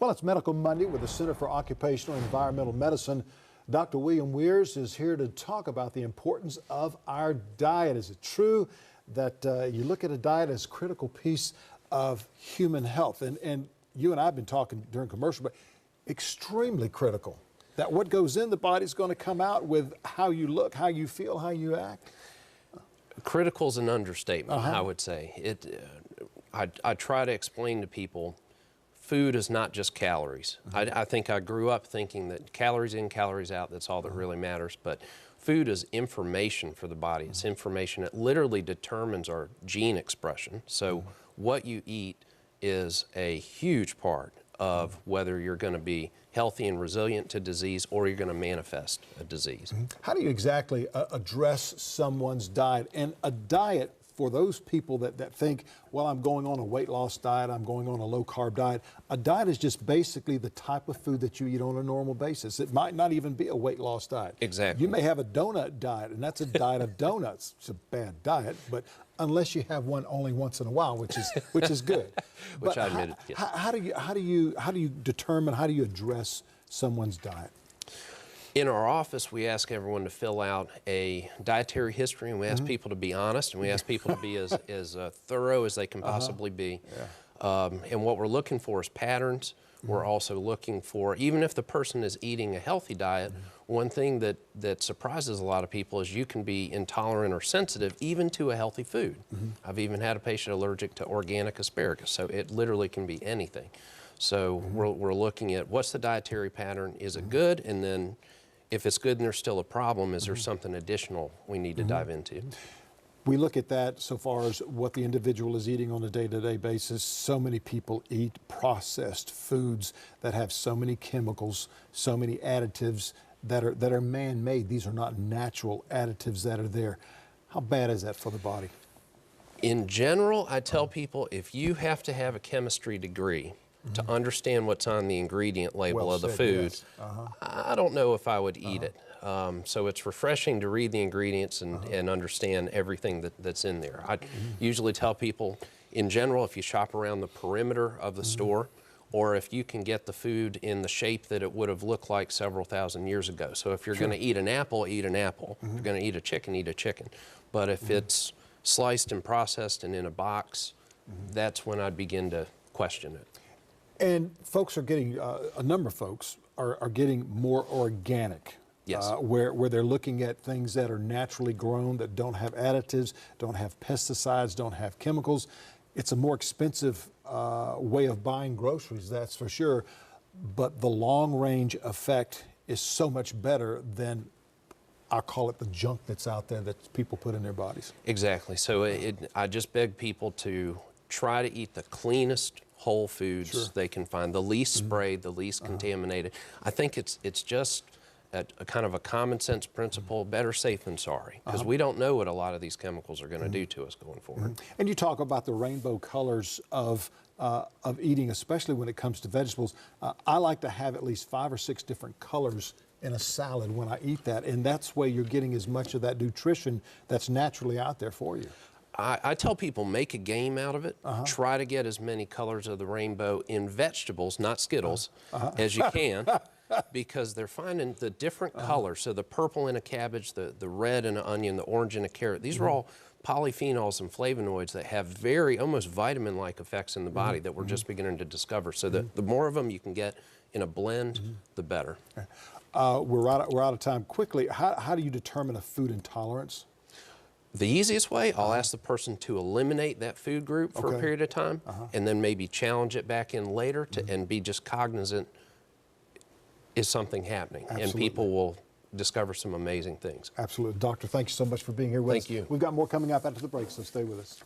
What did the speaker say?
Well, it's Medical Monday with the Center for Occupational and Environmental Medicine. Dr. William Weirs is here to talk about the importance of our diet. Is it true that you look at a diet as a critical piece of human health? And you and I have been talking during commercial, but extremely critical. That what goes in the body is going to come out with how you look, how you feel, how you act. Critical is an understatement, I would say. I try to explain to people, food is not just calories. I think I grew up thinking that calories in, calories out, that's all that really matters. But food is information for the body. It's information. It literally determines our gene expression. So what you eat is a huge part of whether you're going to be healthy and resilient to disease or you're going to manifest a disease. How do you exactly address someone's diet? And a diet, for those people that think, well, I'm going on a weight loss diet, I'm going on a low-carb diet, a diet is just basically the type of food that you eat on a normal basis. It might not even be a weight loss diet. Exactly. You may have a donut diet, and that's a diet of donuts. It's a bad diet, but unless you have one only once in a while, which is good. Which I admit, yes. How do you determine, how do you address someone's diet? In our office, we ask everyone to fill out a dietary history, and we ask people to be honest, and we ask people to be as thorough as they can possibly be. And what we're looking for is patterns. We're also looking for, even if the person is eating a healthy diet, one thing that surprises a lot of people is you can be intolerant or sensitive even to a healthy food. I've even had a patient allergic to organic asparagus, so it literally can be anything. So we're looking at what's the dietary pattern, is it good, and then if it's good and there's still a problem, is there something additional we need to dive into? We look at that so far as what the individual is eating on a day-to-day basis. So many people eat processed foods that have so many chemicals, so many additives that are man-made. These are not natural additives that are there. How bad is that for the body? In general, I tell people if you have to have a chemistry degree to understand what's on the ingredient label of the food, I don't know if I would eat it. So it's refreshing to read the ingredients and understand everything that's in there. I usually tell people, in general, if you shop around the perimeter of the store, or if you can get the food in the shape that it would have looked like several thousand years ago. So if you're going to eat an apple, eat an apple. If you're going to eat a chicken. But if it's sliced and processed and in a box, that's when I'd begin to question it. And folks are getting, a number of folks are getting more organic. Yes. Where they're looking at things that are naturally grown, that don't have additives, don't have pesticides, don't have chemicals. It's a more expensive way of buying groceries, that's for sure. But the long-range effect is so much better than, I'll call it, the junk that's out there that people put in their bodies. Exactly. So I just beg people to try to eat the cleanest whole foods they can find, the least sprayed, the least contaminated. I think it's just a kind of a common sense principle, better safe than sorry, because we don't know what a lot of these chemicals are going to do to us going forward. And you talk about the rainbow colors of eating, especially when it comes to vegetables. I like to have at least 5 or 6 different colors in a salad when I eat that, and that's where you're getting as much of that nutrition that's naturally out there for you. I tell people, make a game out of it. Try to get as many colors of the rainbow in vegetables, not Skittles, as you can, because they're finding the different colors. So the purple in a cabbage, the red in an onion, the orange in a carrot. These are all polyphenols and flavonoids that have very, almost vitamin-like effects in the body that we're just beginning to discover. So the more of them you can get in a blend, the better. We're out of time. Quickly, how do you determine a food intolerance? The easiest way, I'll ask the person to eliminate that food group for a period of time, and then maybe challenge it back in later and be just cognizant, is something happening? And people will discover some amazing things. Absolutely. Doctor, thank you so much for being here with us. Thank you. We've got more coming up after the break, so stay with us.